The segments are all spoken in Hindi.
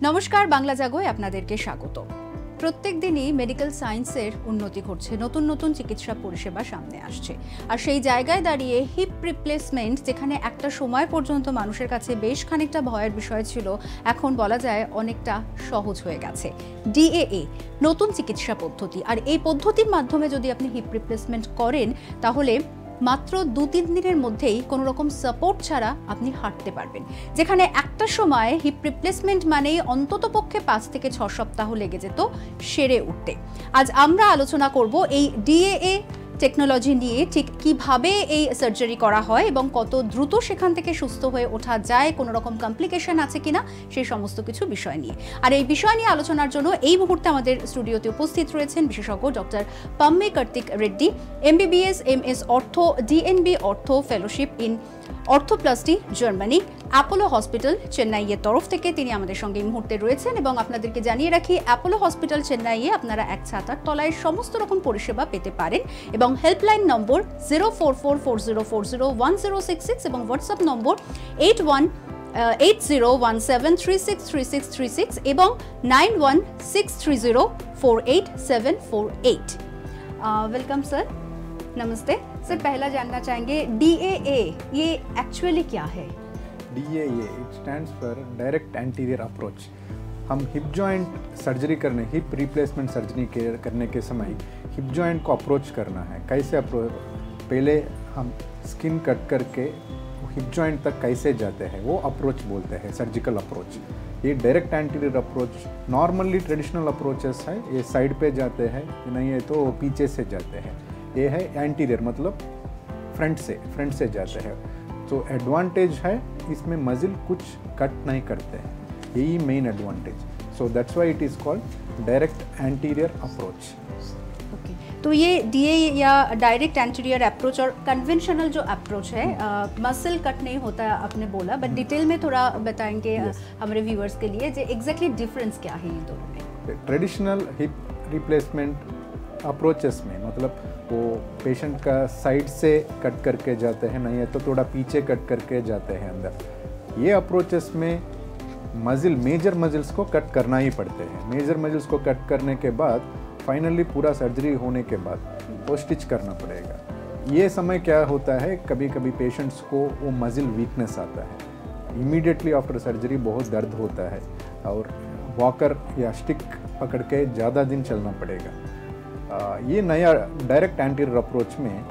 নমস্কার, বাংলা জাগোয় আপনাদেরকে স্বাগত। প্রত্যেক দিনই মেডিকেল সায়েন্সের উন্নতি ঘটছে, নতুন নতুন চিকিৎসা পরিষেবা সামনে আসছে। আর সেই জায়গায় দাঁড়িয়ে হিপ রিপ্লেসমেন্ট, যেখানে একটা সময় পর্যন্ত মানুষের কাছে বেশ খানিকটা ভয়ের বিষয় ছিল, এখন বলা যায় অনেকটা সহজ হয়ে গেছে। ডিএএ নতুন চিকিৎসা পদ্ধতি, আর এই পদ্ধতির মাধ্যমে যদি আপনি হিপ রিপ্লেসমেন্ট করেন তাহলে মাত্র 2-3 দিনের মধ্যেই কোনো রকম সাপোর্ট ছাড়া আপনি হাঁটতে পারবেন। যেখানে একটা সময় হিপ রিপ্লেসমেন্ট মানেই অন্ততপক্ষে 5 থেকে 6 সপ্তাহ লেগে যেত সেরে উঠতে। আজ আমরা আলোচনা করব এই ডিএএ টেকনোলজি নিয়ে, ঠিক কিভাবে এই সার্জারি করা হয় এবং কত দ্রুত সেখান থেকে সুস্থ হয়ে ওঠা যায়, কোনো রকম কমপ্লিকেশন আছে কিনা, সেই সমস্ত কিছু বিষয় নিয়ে। আর এই বিষয় নিয়ে আলোচনার জন্য এই মুহূর্তে আমাদের স্টুডিওতে উপস্থিত রয়েছেন বিশেষজ্ঞ doctor Pamme Karthik Reddy, MBBS MS ortho, DNB ortho fellowship in arthroplasty Germany, Apollo hospital চেন্নাইয়ের তরফ থেকে তিনি আমাদের সঙ্গে এই মুহূর্তে রয়েছেন। এবং আপনাদেরকে জানিয়ে রাখি, অ্যাপোলো হসপিটাল চেন্নাইয়ে আপনারা এক ছাতার তলায় সমস্ত রকম পরিষেবা পেতে পারেন। এবং হেল্পলাইন নম্বর 044440401066 এবং হোয়াটসঅ্যাপ নম্বর 8017363636 এবং 9163048748। वेलकम सर, नमस्ते सर। पहला जानना चाहेंगे DAA ये एक्चुअली क्या है? DAA it stands for direct anterior approach. हम हिप जॉइंट सर्जरी करने, हिप रिप्लेसमेंट सर्जरी करने के समय हिप जॉइंट को अप्रोच करना है। कैसे अप्रोच? पहले हम स्किन कट करके हिप जॉइंट तक कैसे जाते हैं वो अप्रोच बोलते हैं, सर्जिकल अप्रोच। ये direct anterior approach normally traditional approaches है, ये साइड पे जाते हैं, नहीं है तो पीछे से जाते हैं। ये है एंटीरियर मतलब फ्रंट से जाते हैं। तो एडवांटेज है इसमें मजिल कुछ कट नहीं करते हैं, यही main advantage. So that's why it is called direct anterior approach. Okay, तो ये DAA या डायरेक्ट एंटीरियर अप्रोच और कन्वेंशनल जो अप्रोच है, मसल कट नहीं होता आपने बोला, बट डिटेल में थोड़ा बताएंगे हमारे व्यूअर्स के लिए जो एग्जैक्टली डिफरेंस क्या है ये दोनों में? ट्रेडिशनल हिप रिप्लेसमेंट अप्रोचेस में मतलब वो पेशेंट का साइड से कट करके जाते हैं, नहीं है तो थोड़ा पीछे कट करके जाते हैं अंदर। ये अप्रोचेस में मेजर मजिल्स को कट करना ही पड़ते हैं। मेजर मजिल्स को कट करने के बाद फाइनली पूरा सर्जरी होने के बाद वो स्टिच करना पड़ेगा। ये समय क्या होता है, कभी कभी पेशेंट्स को वो मजिल वीकनेस आता है, इमीडिएटली आफ्टर सर्जरी बहुत दर्द होता है और वॉकर या स्टिक पकड़ के ज़्यादा दिन चलना पड़ेगा। ये नया डायरेक्ट एंटीरियर अप्रोच में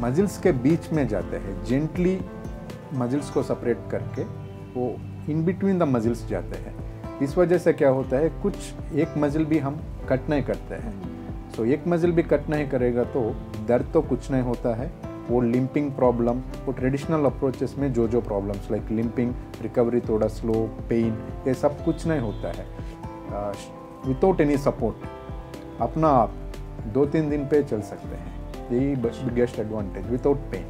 मजिल्स के बीच में जाते हैं, जेंटली मजिल्स को सेपरेट करके वो इन बिटवीन द मजिल्स जाते हैं। इस वजह से क्या होता है, कुछ एक मजिल भी हम कट नहीं करते हैं। सो एक मजिल भी कट नहीं करेगा तो दर्द तो कुछ नहीं होता है। वो लिम्पिंग प्रॉब्लम, वो ट्रेडिशनल अप्रोचेस में जो प्रॉब्लम्स लाइक लिम्पिंग, रिकवरी थोड़ा स्लो, पेन, ये सब कुछ नहीं होता है। विदाउट एनी सपोर्ट अपना आप 2-3 दिन पे चल सकते हैं, यही बिगेस्ट एडवांटेज, विदाउट पेन।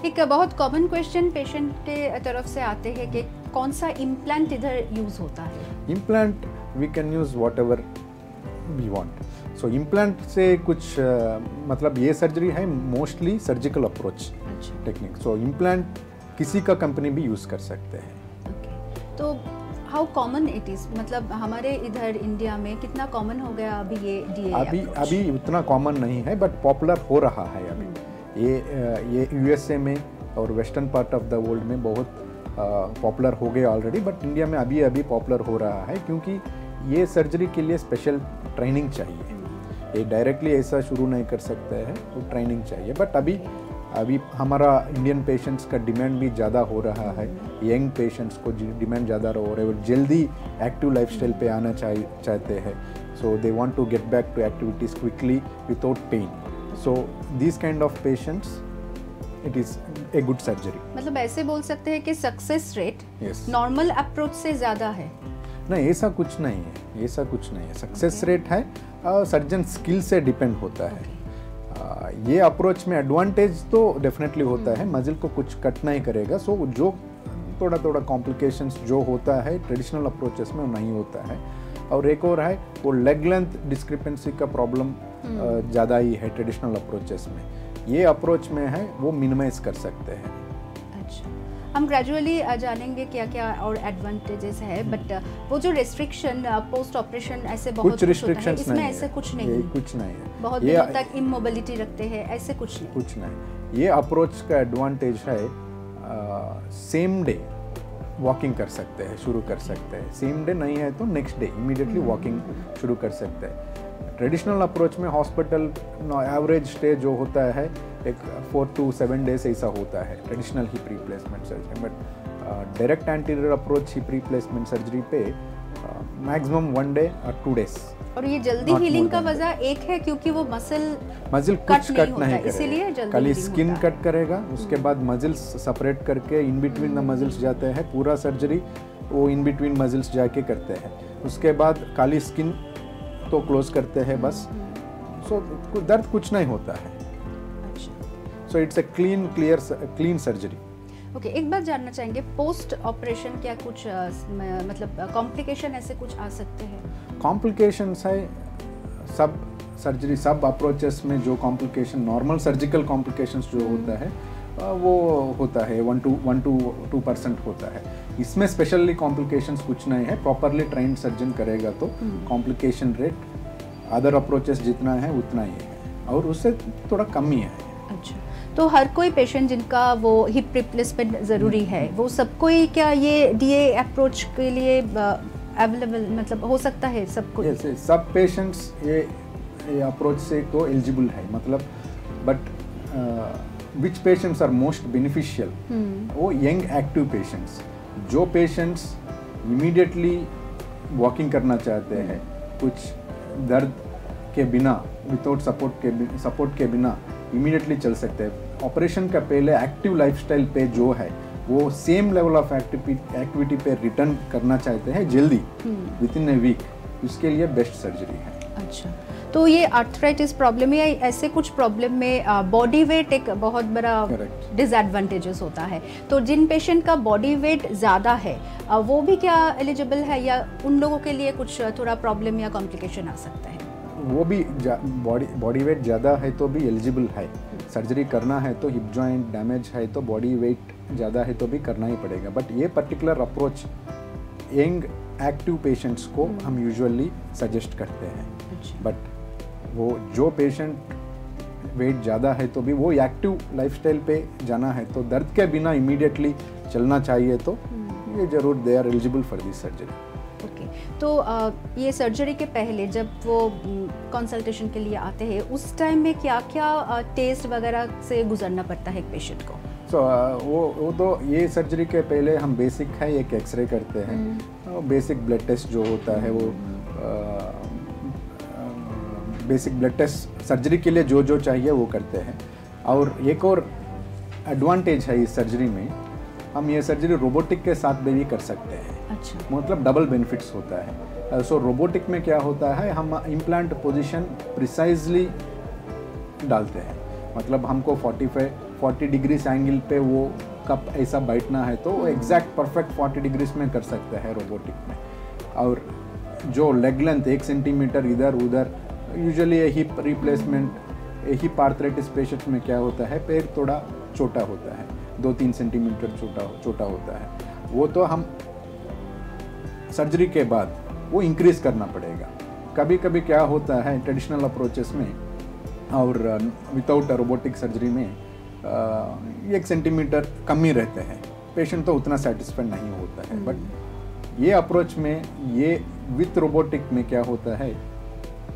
एक बहुत कॉमन क्वेश्चन पेशेंट के तरफ से आते हैं कि कौन सा इम्प्लांट इधर यूज़ होता है? Implant we can use whatever we want. So implant से कुछ मतलब ये सर्जरी है mostly surgical approach technique. So implant किसी का कंपनी भी यूज़ कर सकते हैं। तो हाउ कॉमन इट इज़, मतलब हमारे इधर इंडिया में कितना कॉमन हो गया अभी ये DAA? अभी उतना कॉमन नहीं है बट पॉपुलर हो रहा है अभी। ये USA में और western part of the world में बहुत पॉपुलर हो गए ऑलरेडी, बट इंडिया में अभी पॉपुलर हो रहा है क्योंकि ये सर्जरी के लिए स्पेशल ट्रेनिंग चाहिए। ये डायरेक्टली ऐसा शुरू नहीं कर सकते हैं, तो ट्रेनिंग चाहिए। बट अभी हमारा इंडियन पेशेंट्स का डिमांड भी ज़्यादा हो रहा है, यंग पेशेंट्स को डिमांड ज़्यादा हो रहा है, जल्दी एक्टिव लाइफस्टाइल पे आना चाहते हैं। So they want to get back to activities quickly without pain. So this kind of patients it is a good surgery. मतलब ऐसे बोल सकते हैं कि सक्सेस रेट नॉर्मल अप्रोच से ज़्यादा है? नहीं, ऐसा कुछ नहीं है, ऐसा कुछ नहीं है। सक्सेस रेट है सर्जन स्किल से डिपेंड होता है। ये अप्रोच में एडवांटेज तो डेफिनेटली होता है, मजिल को कुछ कट नहीं करेगा। सो जो थोड़ा कॉम्प्लिकेशंस जो होता है ट्रेडिशनल अप्रोचेस में वो नहीं होता है। और एक और है वो लेग लेंथ डिस्क्रिपेंसी का प्रॉब्लम ज़्यादा ही है ट्रेडिशनल अप्रोचेस में। ये अप्रोच में है वो मिनिमाइज कर सकते हैं। अच्छा, हम ग्रेजुअली जानेंगे क्या क्या और एडवांटेजेस है, बट वो जो रिस्ट्रिक्शन पोस्ट ऑपरेशन ऐसे बहुत कुछ रिस्ट्रिक्शंस इसमें नहीं ऐसे है, कुछ नहीं, कुछ नहीं है, बहुत दिनों तक इमोबिलिटी रखते हैं, ऐसे कुछ नहीं, कुछ नहीं। ये अप्रोच का एडवांटेज है सेम डे वॉकिंग कर सकते हैं, शुरू कर सकते हैं। सेम डे नहीं है तो नेक्स्ट डे इमीडिएटली वॉकिंग शुरू कर सकते हैं। ट्रेडिशनल अप्रोच में हॉस्पिटल एवरेज स्टे जो होता है एक 4 to 7 days ऐसा होता है traditional hip replacement surgery. But direct anterior approach hip replacement surgery पे मैक्सिमम 1 day और 2 days। और ये जल्दी हीलिंग का वजह एक है क्योंकि वो मसल कुछ कट नहीं इसीलिए करेगा, खाली स्किन कट करेगा, उसके बाद मसल्स सेपरेट करके इन बिटवीन द मसल्स जाते हैं। पूरा सर्जरी वो इन बिटवीन मसल्स जाके करते हैं, उसके बाद खाली स्किन तो क्लोज करते हैं बस। सो दर्द कुछ नहीं होता है। So it's a clean surgery. Okay, एक बात जानना चाहेंगे, पोस्ट ऑपरेशन क्या कुछ मतलब कॉम्प्लिकेशन ऐसे कुछ आ सकते हैं? कॉम्प्लिकेशंस है सब सर्जरी, सब अप्रोचेस में जो कॉम्प्लिकेशन नॉर्मल सर्जिकल कॉम्प्लिकेशंस जो होता है वो होता है 1 to 2% होता है। इसमें स्पेशली कॉम्प्लिकेशंस कुछ नहीं है, प्रॉपरली ट्रेन्ड सर्जन करेगा तो कॉम्प्लिकेशन रेट अदर अप्रोचेस जितना है उतना ही है और उससे थोड़ा कम ही है। अच्छा, तो हर कोई पेशेंट जिनका वो हिप रिप्लेसमेंट ज़रूरी है वो सबको ही क्या ये डीए अप्रोच के लिए अवेलेबल मतलब हो सकता है सबको? yes, सब पेशेंट्स ये अप्रोच से तो एलिजिबल है, मतलब but which patients are most beneficial, वो यंग एक्टिव पेशेंट्स, जो पेशेंट्स इमीडिएटली वॉकिंग करना चाहते हैं, कुछ दर्द के बिना विदाउट सपोर्ट के बिना इमीडिएटली चल सकते हैं। ऑपरेशन का पहले एक्टिव लाइफस्टाइल पे जो है वो सेम लेवल ऑफ एक्टिविटी पे रिटर्न करना चाहते हैं जल्दी विद इन ए वीक, उसके लिए बेस्ट सर्जरी है। अच्छा, तो ये आर्थराइटिस प्रॉब्लम या ऐसे कुछ प्रॉब्लम में बॉडी वेट एक बहुत बड़ा डिसएडवांटेजेस होता है, तो जिन पेशेंट का बॉडी वेट ज़्यादा है वो भी क्या एलिजिबल है या उन लोगों के लिए कुछ थोड़ा प्रॉब्लम या कॉम्प्लिकेशन आ सकता है? वो भी बॉडी वेट ज़्यादा है तो भी एलिजिबल है। सर्जरी करना है तो हिप जॉइंट डैमेज है तो बॉडी वेट ज़्यादा है तो भी करना ही पड़ेगा। बट ये particular approach young active patients को हम यूजुअली सजेस्ट करते हैं। बट वो जो पेशेंट वेट ज़्यादा है तो भी वो एक्टिव लाइफस्टाइल पे जाना है तो दर्द के बिना इमीडिएटली चलना चाहिए तो ये ज़रूर they are eligible for this surgery. Okay, तो ये सर्जरी के पहले जब वो कंसल्टेशन के लिए आते हैं उस टाइम में क्या क्या टेस्ट वगैरह से गुजरना पड़ता है एक पेशेंट को? वो तो ये सर्जरी के पहले हम बेसिक है एक एक्सरे करते हैं, बेसिक ब्लड टेस्ट जो होता है वो बेसिक ब्लड टेस्ट सर्जरी के लिए जो चाहिए वो करते हैं। और एक और एडवांटेज है इस सर्जरी में, हम ये सर्जरी रोबोटिक के साथ भी कर सकते हैं। अच्छा, मतलब डबल बेनिफिट्स होता है। सो रोबोटिक में क्या होता है, हम इम्प्लांट पोजीशन प्रिसाइजली डालते हैं, मतलब हमको 40 डिग्रीज एंगल पे वो कप ऐसा बैठना है तो एग्जैक्ट परफेक्ट 40 डिग्रीज में कर सकते हैं रोबोटिक में। और जो लेग लेंथ 1 सेंटीमीटर इधर उधर, usually hip replacement hip arthritis patient में क्या होता है, पैर थोड़ा छोटा होता है, 2-3 सेंटीमीटर छोटा होता है, वो तो हम सर्जरी के बाद वो इंक्रीज करना पड़ेगा। कभी कभी क्या होता है ट्रेडिशनल अप्रोचेस में और विदाउट रोबोटिक सर्जरी में 1 सेंटीमीटर कम ही रहते हैं, पेशेंट तो उतना सेटिस्फाइड नहीं होता है। बट ये अप्रोच में ये विथ रोबोटिक में क्या होता है,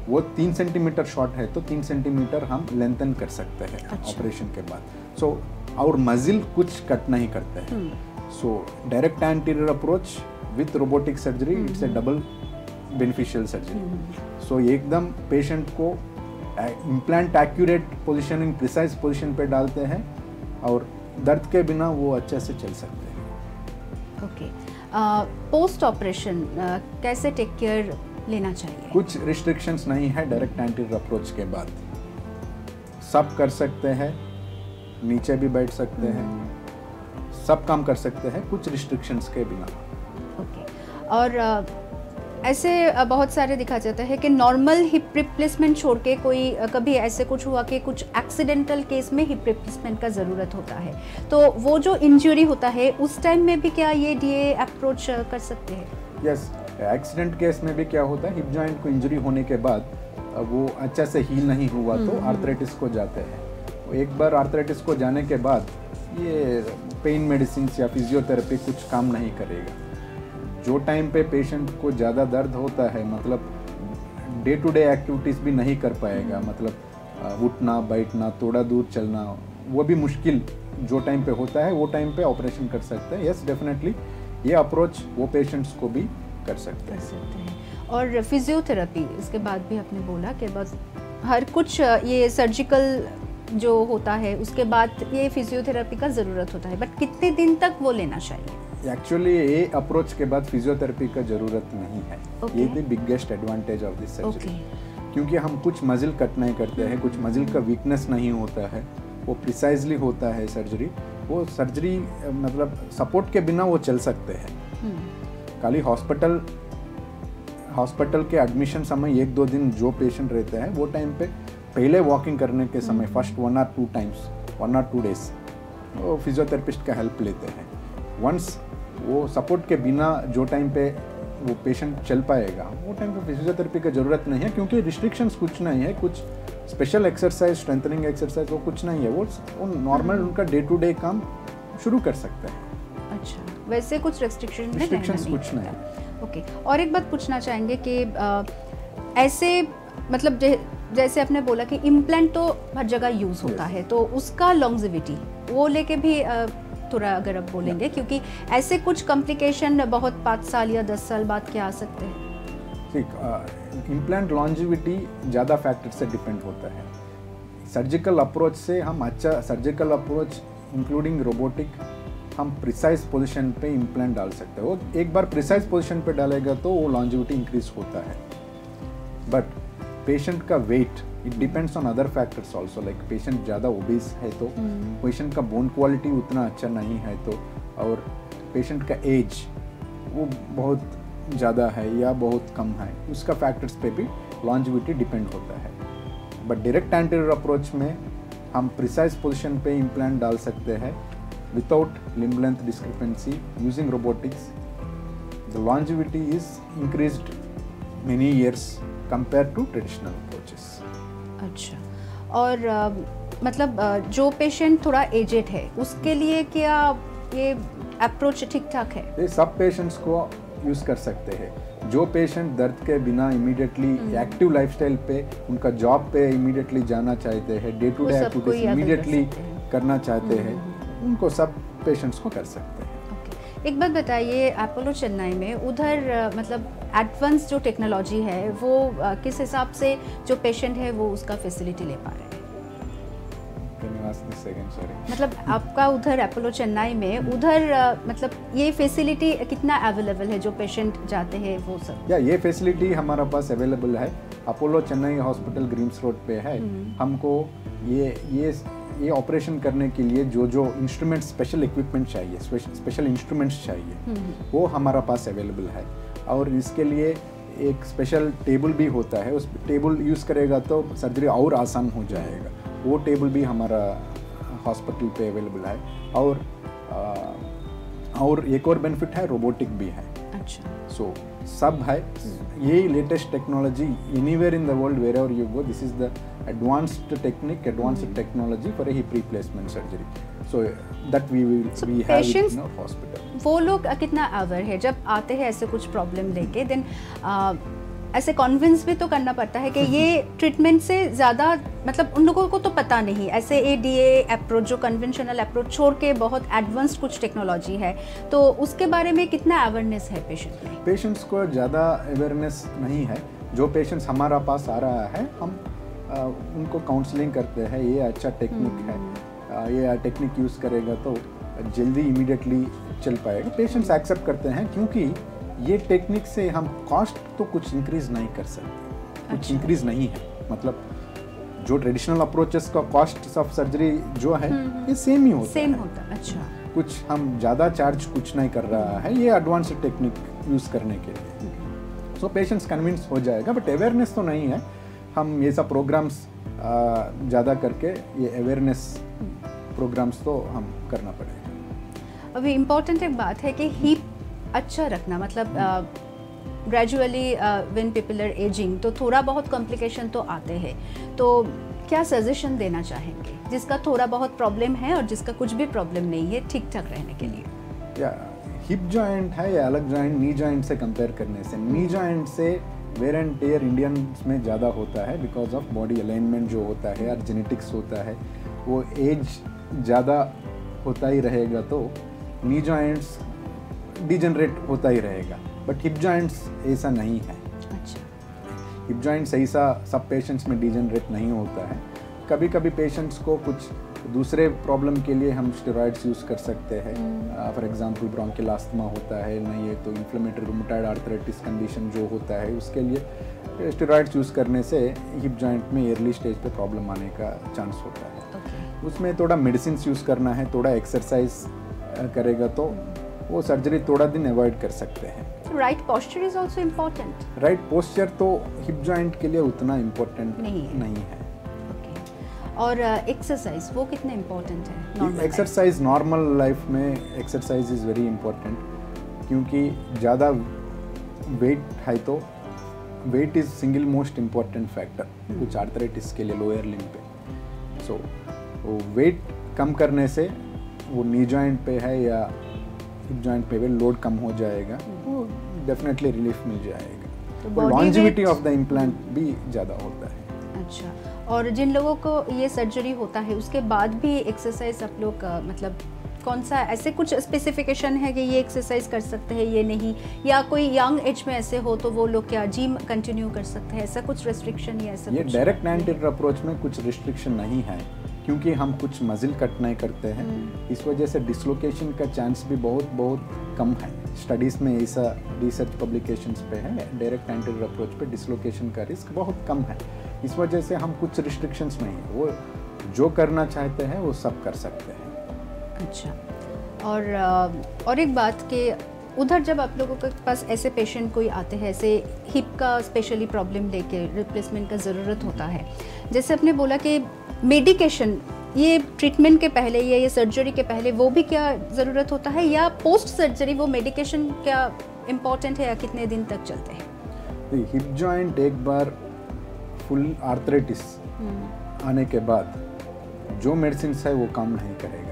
वो 3 सेंटीमीटर शॉर्ट है तो 3 सेंटीमीटर हम लेंथन कर सकते हैं ऑपरेशन के बाद। सो और मजिल कुछ कट नहीं करते हैं। So direct anterior approach with robotic surgery it's a double beneficial surgery. So एकदम पेशेंट को implant accurate positioning precise position पे डालते हैं और दर्द के बिना वो अच्छे से चल सकते हैं। ओके, पोस्ट ऑपरेशन कैसे टेक केयर लेना चाहिए? कुछ रिस्ट्रिक्शंस नहीं है डायरेक्ट एंटीरियर अप्रोच के बाद, सब कर सकते हैं, नीचे भी बैठ सकते हैं, सब काम कर सकते हैं कुछ रिस्ट्रिक्शंस के बिना। ओके, और ऐसे बहुत सारे दिखा जाता है कि नॉर्मल हिप रिप्लेसमेंट छोड़ के कोई कभी ऐसे कुछ हुआ कि कुछ एक्सीडेंटल केस में हिप रिप्लेसमेंट का ज़रूरत होता है, तो वो जो इंजरी होता है उस टाइम में भी क्या ये डीए अप्रोच कर सकते हैं? यस, एक्सीडेंट केस में भी क्या होता है, हिप जॉइंट को इंजरी होने के बाद वो अच्छा से हील नहीं हुआ तो आर्थराइटिस को जाते हैं। एक बार आर्थराइटिस को जाने के बाद ये पेन मेडिसिन या फिजियोथेरेपी कुछ काम नहीं करेगा। जो टाइम पे पेशेंट को ज़्यादा दर्द होता है, मतलब डे टू डे एक्टिविटीज़ भी नहीं कर पाएगा, मतलब उठना बैठना थोड़ा दूर चलना वो भी मुश्किल जो टाइम पे होता है, वो टाइम पे ऑपरेशन कर सकते हैं। यस, डेफिनेटली ये अप्रोच वो पेशेंट्स को भी कर सकते हैं। और फिजियोथेरेपी इसके बाद भी आपने बोला कि बस हर कुछ ये सर्जिकल जो होता है उसके बाद ये फिजियोथेरेपी का ज़रूरत होता है, बट कितने दिन तक वो लेना चाहिए? एक्चुअली ये अप्रोच के बाद फिजियोथेरेपी का ज़रूरत नहीं है। ये the biggest advantage of this surgery, क्योंकि हम कुछ मजिल कट नहीं करते हैं, कुछ मजिल का वीकनेस नहीं होता है, वो प्रिसाइजली होता है सर्जरी। वो सर्जरी मतलब सपोर्ट के बिना वो चल सकते हैं। खाली हॉस्पिटल के एडमिशन समय 1-2 दिन जो पेशेंट रहते हैं वो टाइम पे पहले वॉकिंग करने के समय फर्स्ट 1 or 2 डेज वो फिजियोथेरेपिस्ट का हेल्प लेते हैं। वंस वो सपोर्ट के बिना जो टाइम पे वो पेशेंट चल पाएगा, वो टाइम पे फिजियोथेरेपी की ज़रूरत नहीं है, क्योंकि रिस्ट्रिक्शंस कुछ नहीं है, कुछ स्पेशल एक्सरसाइज, स्ट्रेंथनिंग एक्सरसाइज वो कुछ नहीं है। वो नॉर्मल उनका डे टू डे काम शुरू कर सकते हैं। अच्छा, वैसे कुछ रिस्ट्रिक्शंस कुछ नहीं। ओके, और एक बात पूछना चाहेंगे कि ऐसे मतलब जैसे आपने बोला कि इम्प्लांट तो हर जगह यूज़ होता है, तो उसका लॉन्जेविटी वो लेके भी थोड़ा अगर आप बोलेंगे, क्योंकि ऐसे कुछ कॉम्प्लिकेशन बहुत 5 साल या 10 साल बाद क्या आ सकते हैं? ठीक, इम्प्लांट लॉन्जेविटी ज़्यादा फैक्टर से डिपेंड होता है। सर्जिकल अप्रोच से हम अच्छा सर्जिकल अप्रोच इंक्लूडिंग रोबोटिक हम प्रिसाइज पोजीशन पे इम्प्लांट डाल सकते हैं। वो एक बार प्रिसाइज पोजीशन पे डालेगा तो वो लॉन्जेविटी इंक्रीज होता है। बट पेशेंट का weight it depends on other factors also, like patient ज़्यादा ओबीस है तो पेशेंट का बोन क्वालिटी उतना अच्छा नहीं है तो, और पेशेंट का एज वो बहुत ज़्यादा है या बहुत कम है, उसका फैक्टर्स पे भी लॉन्जेविटी डिपेंड होता है। बट डायरेक्ट एंटीरियर अप्रोच में हम प्रिसाइज पोजीशन पे इम्प्लांट डाल सकते हैं without limb length discrepancy using robotics. The longevity is increased many years compared to traditional approaches. अच्छा, और मतलब जो पेशेंट थोड़ा एजेड है उसके लिए क्या ये अप्रोच ठीक ठाक है? ये सब पेशेंट्स को यूज़ कर सकते हैं। जो पेशेंट दर्द के बिना इमीडिएटली एक्टिव लाइफस्टाइल पे, उनका जॉब पे इमीडिएटली जाना चाहते हैं, day to day activities immediately करना चाहते हैं, उनको सब पेशेंट्स को कर सकते हैं। एक बात बताइए, अपोलो चेन्नई में उधर मतलब एडवांस जो टेक्नोलॉजी है वो किस हिसाब से जो पेशेंट है वो उसका फैसिलिटी ले पा रहे हैं? मतलब आपका उधर अपोलो चेन्नई में उधर मतलब ये फैसिलिटी कितना अवेलेबल है जो पेशेंट जाते हैं वो सब? या ये फैसिलिटी हमारा पास अवेलेबल है। अपोलो चेन्नई हॉस्पिटल ग्रीम्स रोड पे है। हमको ये ऑपरेशन करने के लिए जो इंस्ट्रूमेंट, स्पेशल इक्विपमेंट चाहिए, स्पेशल इंस्ट्रूमेंट्स चाहिए, वो हमारा पास अवेलेबल है। और इसके लिए एक स्पेशल टेबल भी होता है, उस टेबल यूज़ करेगा तो सर्जरी और आसान हो जाएगा। वो टेबल भी हमारा हॉस्पिटल पे अवेलेबल है। और एक और बेनिफिट है, रोबोटिक भी है। अच्छा, सो सब है। यही latest technology anywhere in the world, wherever you go, this is the advanced technique, advanced technology for a hip replacement surgery. So that we have in our hospital. वो लोग कितना अवेयर है जब आते हैं ऐसे कुछ प्रॉब्लम लेके, देन ऐसे कन्विंस भी तो करना पड़ता है कि ये ट्रीटमेंट से ज़्यादा, मतलब उन लोगों को तो पता नहीं ऐसे एडीए अप्रोच जो कन्वेंशनल अप्रोच छोड़ के बहुत एडवांस्ड कुछ टेक्नोलॉजी है, तो उसके बारे में कितना अवेयरनेस है पेशेंट में? पेशेंट्स को ज़्यादा अवेयरनेस नहीं है। जो पेशेंट्स हमारा पास आ रहा है, हम उनको काउंसलिंग करते हैं, ये अच्छा टेक्निक है, ये टेक्निक यूज़ करेगा तो जल्दी इमीडिएटली चल पाएगा। पेशेंट्स एक्सेप्ट करते हैं, क्योंकि ये टेक्निक से हम कॉस्ट तो कुछ इंक्रीज नहीं कर सकते, कुछ इंक्रीज नहीं है। मतलब जो ट्रेडिशनल अप्रोचेस का कॉस्ट ऑफ सर्जरी जो है ये सेम ही होता है। अच्छा, कुछ हम ज़्यादा चार्ज कुछ नहीं कर रहा है ये एडवांस टेक्निक यूज़ करने के लिए। सो पेशेंट्स कन्विंस हो जाएगा, बट अवेयरनेस तो नहीं है। हम ये सब प्रोग्राम्स ज़्यादा करके ये अवेयरनेस प्रोग्राम्स तो हम करना पड़ेगा। अभी इम्पोर्टेंट एक बात है कि हिप अच्छा रखना, मतलब gradually when people are aging तो थोड़ा बहुत कॉम्प्लिकेशन तो आते हैं, तो क्या सजेशन देना चाहेंगे जिसका थोड़ा बहुत प्रॉब्लम है और जिसका कुछ भी प्रॉब्लम नहीं है, ठीक ठाक रहने के लिए? या हिप जॉइंट है या अलग जॉइंट, नी जॉइंट से कंपेयर करने से नी जॉइंट से वेयर एंड टेयर इंडियंस में ज़्यादा होता है बिकॉज ऑफ बॉडी अलाइनमेंट जो होता है और जेनेटिक्स होता है, वो एज ज़्यादा होता ही रहेगा तो नी जॉइंट्स डिजनरेट होता ही रहेगा, बट हिप जॉइंट्स ऐसा नहीं है। अच्छा, हिप जॉइंट्स ऐसा सब पेशेंट्स में डिजनरेट नहीं होता है। कभी कभी पेशेंट्स को कुछ दूसरे प्रॉब्लम के लिए हम स्टेरॉइड्स यूज़ कर सकते हैं, फॉर एग्जांपल ब्रोंकियल अस्थमा होता है, नहीं है तो इन्फ्लेमेटरी रूमेटॉइड आर्थराइटिस कंडीशन जो होता है, उसके लिए स्टेरॉइड्स यूज़ करने से हिप जॉइंट में अर्ली स्टेज पे प्रॉब्लम आने का चांस होता है। उसमें थोड़ा मेडिसिन यूज़ करना है, थोड़ा एक्सरसाइज करेगा तो वो सर्जरी थोड़ा दिन अवॉइड कर सकते हैं। Right posture is also important. Right posture तो हिप जॉइंट के लिए उतना इम्पोर्टेंट नहीं है। और एक्सरसाइज वो कितने इम्पोर्टेंट है? एक्सरसाइज नॉर्मल लाइफ में एक्सरसाइज इज़ वेरी इम्पोर्टेंट, क्योंकि ज़्यादा वेट है तो weight is single most important factor कुछ आर्थराइटिस के लिए लोअर लिम्ब पे। सो वेट कम करने से वो नी जॉइंट पे है या हिप जॉइंट पे लोड कम हो जाएगा, वो डेफिनेटली रिलीफ मिल जाएगा। तो लॉन्जिविटी ऑफ द इम्प्लांट भी ज़्यादा होता है। अच्छा, और जिन लोगों को ये सर्जरी होता है उसके बाद भी एक्सरसाइज आप लोग मतलब कौन सा ऐसे कुछ स्पेसिफिकेशन है कि ये एक्सरसाइज कर सकते हैं ये नहीं, या कोई यंग एज में ऐसे हो तो वो लोग क्या जिम कंटिन्यू कर सकते हैं, ऐसा कुछ रेस्ट्रिक्शन या ऐसा? ये डायरेक्ट एंटीरियर अप्रोच में कुछ रिस्ट्रिक्शन नहीं है, क्योंकि हम कुछ मजिल कट नहीं करते हैं, इस वजह से डिसलोकेशन का चांस भी बहुत कम है। स्टडीज़ में ऐसा रिसर्च पब्लिकेशंस पे है, डायरेक्ट एंटीरियर अप्रोच पे डिसलोकेशन का रिस्क बहुत कम है। इस वजह से हम कुछ रिस्ट्रिक्शंस नहीं है, वो जो करना चाहते हैं वो सब कर सकते हैं। अच्छा, और एक बात कि उधर जब आप लोगों के पास ऐसे पेशेंट कोई आते हैं, ऐसे हिप का स्पेशली प्रॉब्लम लेके रिप्लेसमेंट का ज़रूरत होता है, जैसे आपने बोला कि मेडिकेशन ये ट्रीटमेंट के पहले या ये सर्जरी के पहले वो भी क्या ज़रूरत होता है, या पोस्ट सर्जरी वो मेडिकेशन क्या इम्पोर्टेंट है या कितने दिन तक चलते हैं? हिप जॉइंट एक बार फुल आर्थराइटिस आने के बाद जो मेडिसिन है वो काम नहीं करेगा।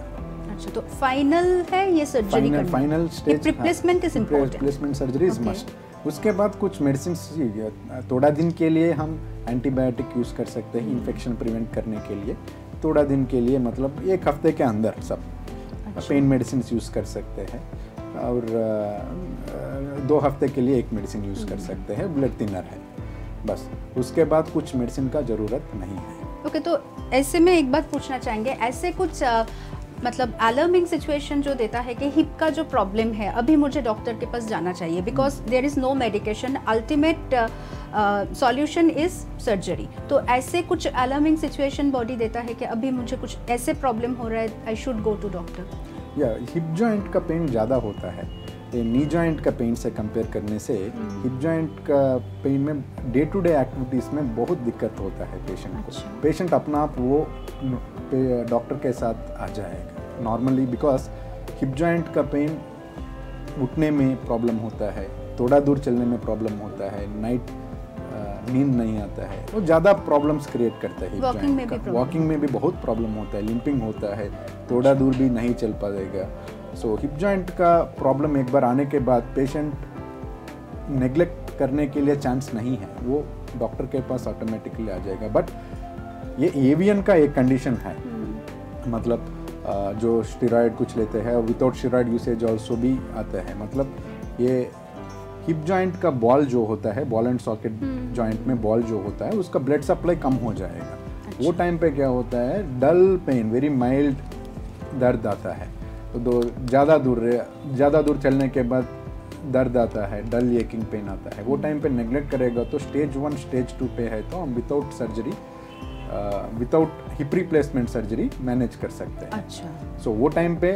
अच्छा, तो फाइनल है ये सर्जरी करना, final stage replacement is important, replacement surgery is must. उसके बाद कुछ मेडिसिन थोड़ा दिन के लिए हम एंटीबायोटिक यूज़ कर सकते हैं इन्फेक्शन प्रिवेंट करने के लिए, थोड़ा दिन के लिए मतलब एक हफ्ते के अंदर सब पेन मेडिसिन यूज़ कर सकते हैं, और 2 हफ्ते के लिए एक मेडिसिन यूज़ कर सकते हैं, ब्लड थिनर है बस। उसके बाद कुछ मेडिसिन का ज़रूरत नहीं है। ओके, तो ऐसे में एक बात पूछना चाहेंगे, ऐसे कुछ मतलब अलार्मिंग सिचुएशन जो देता है कि हिप का जो प्रॉब्लम है अभी मुझे डॉक्टर के पास जाना चाहिए because there is no medication, ultimate solution is surgery, तो ऐसे कुछ अलार्मिंग सिचुएशन बॉडी देता है कि अभी मुझे कुछ ऐसे प्रॉब्लम हो रहा है, I should go to doctor? या हिप जॉइंट का पेन ज़्यादा होता है नी जॉइंट का पेन से कंपेयर करने से। हिप जॉइंट का पेन में डे टू डे एक्टिविटीज़ में बहुत दिक्कत होता है पेशेंट को। पेशेंट अपना आप वो डॉक्टर के साथ आ जाएगा नॉर्मली, बिकॉज हिप जॉइंट का पेन उठने में प्रॉब्लम होता है, थोड़ा दूर चलने में प्रॉब्लम होता है, नाइट नींद नहीं आता है, वो ज़्यादा प्रॉब्लम्स क्रिएट करता है। वॉकिंग में भी बहुत प्रॉब्लम होता है, लिंपिंग होता है, थोड़ा दूर भी नहीं चल पाएगा। सो हिप जॉइंट का प्रॉब्लम एक बार आने के बाद पेशेंट नेग्लेक्ट करने के लिए चांस नहीं है, वो डॉक्टर के पास ऑटोमेटिकली आ जाएगा। बट ये एवियन का एक कंडीशन है, मतलब जो स्टेरॉइड कुछ लेते हैं विदाउट स्टेरॉइड यूसेज ऑल्सो भी आते हैं, मतलब ये हिप जॉइंट का बॉल जो होता है, बॉल एंड सॉकेट जॉइंट में बॉल जो होता है उसका ब्लड सप्लाई कम हो जाएगा। वो टाइम पे क्या होता है, डल पेन, वेरी माइल्ड दर्द आता है, तो ज़्यादा दूर चलने के बाद दर्द आता है, डल एकिंग पेन आता है। वो टाइम पे नेग्लेक्ट करेगा तो स्टेज 1 स्टेज 2 पे है तो हम without surgery, without hip replacement surgery manage कर सकते हैं। अच्छा, सो वो टाइम पे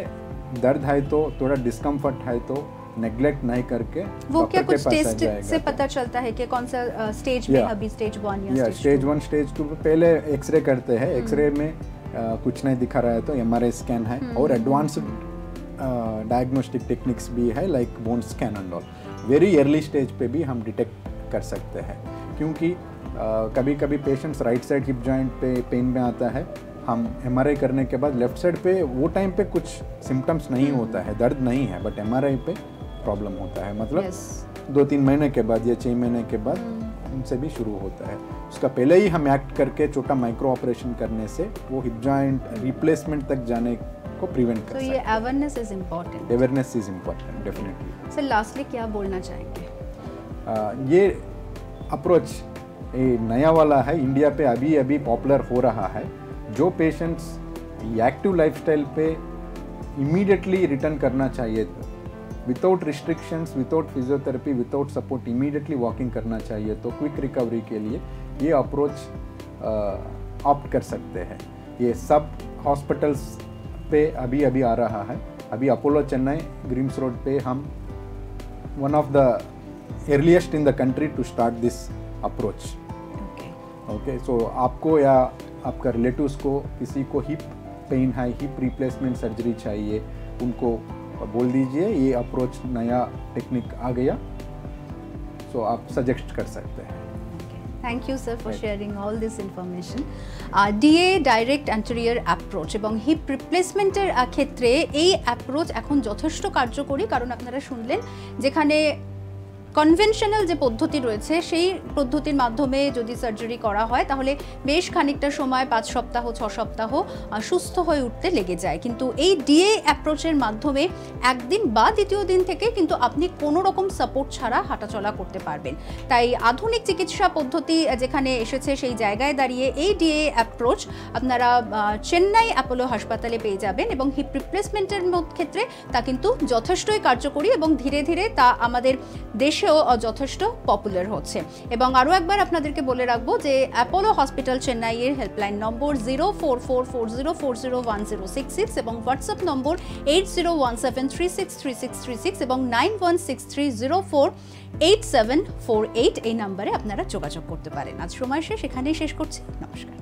दर्द है तो थोड़ा डिस्कम्फर्ट है तो नेग्लेक्ट नहीं करके वो क्या डॉक्टर के कुछ पास आ टेस्ट जाएगा। से पता चलता है कि कौन सा स्टेज में Yeah. अभी स्टेज 1 या स्टेज 1 स्टेज 2 पे पहले एक्सरे करते हैं, एक्सरे में कुछ नहीं दिखा रहा है तो एमआरआई स्कैन है, और एडवांस्ड डायग्नोस्टिक टेक्निक्स भी है like bone scan and all. Very early stage पे भी हम डिटेक्ट कर सकते हैं, क्योंकि कभी कभी patients right side hip joint पे पेन में आता है, हम एमआरआई करने के बाद लेफ्ट साइड पे वो टाइम पे कुछ सिम्टम्स नहीं होता है, दर्द नहीं है, बट एमआरआई पे प्रॉब्लम होता है, मतलब 2-3 महीने के बाद या 6 महीने के बाद उनसे भी शुरू होता है। उसका पहले ही हम एक्ट करके छोटा माइक्रो ऑपरेशन करने से वो हिप जॉइंट रिप्लेसमेंट तक जाने को प्रिवेंट कर सकते हैं। ये awareness is important. Awareness is important definitely. Sir lastly क्या बोलना चाहेंगे? ये अप्रोच ये नया वाला है, इंडिया पे अभी अभी पॉपुलर हो रहा है। जो पेशेंट्स एक्टिव लाइफस्टाइल पे इमीडिएटली रिटर्न करना चाहिए, without restrictions, without physiotherapy, without support immediately walking करना चाहिए, तो क्विक रिकवरी के लिए ये अप्रोच ऑप्ट कर सकते हैं। ये सब हॉस्पिटल्स पे अभी अभी आ रहा है। अभी अपोलो चेन्नई ग्रीम्स रोड पे हम one of the earliest in the country to start this approach. Okay, so आपको या आपका रिलेटिव्स को किसी को हिप पेन है, हिप रिप्लेसमेंट सर्जरी चाहिए, उनको बोल दीजिए ये अप्रोच नया टेक्निक आ गया, सो आप सजेस्ट कर सकते हैं। Thank you sir for sharing all this information. DA direct anterior approach এবং হিপ রিপ্লেসমেন্টের ক্ষেত্রে এই অ্যাপ্রোচ এখন যথেষ্ট কার্যকরী, কারণ আপনারা শুনলেন যেখানে কনভেনশনাল যে পদ্ধতি রয়েছে সেই পদ্ধতির মাধ্যমে যদি সার্জারি করা হয় তাহলে বেশ খানিকটা সময় 5 সপ্তাহ 6 সপ্তাহ সুস্থ হয়ে উঠতে লেগে যায়, কিন্তু এই ডিএ অ্যাপ্রোচের মাধ্যমে একদিন বা দ্বিতীয় দিন থেকে কিন্তু আপনি কোনো রকম সাপোর্ট ছাড়া হাঁটাচলা করতে পারবেন। তাই আধুনিক চিকিৎসা পদ্ধতি যেখানে এসেছে সেই জায়গায় দাঁড়িয়ে এই ডিএ অ্যাপ্রোচ আপনারা চেন্নাই অ্যাপোলো হাসপাতালে পেয়ে যাবেন, এবং হিপ রিপ্লেসমেন্টের ক্ষেত্রে তা কিন্তু যথেষ্টই কার্যকরী এবং ধীরে ধীরে তা আমাদের দেশে যথেষ্ট পপুলার হচ্ছে। এবং আরও একবার আপনাদেরকে বলে রাখবো যে অ্যাপোলো হসপিটাল চেন্নাইয়ের হেল্পলাইন নম্বর 0444401066 এবং হোয়াটসঅ্যাপ নম্বর 8017363636 এবং 9163048748 এই নম্বরে আপনারা যোগাযোগ করতে পারেন। আজ সময় শেষ, এখানেই শেষ করছি। নমস্কার।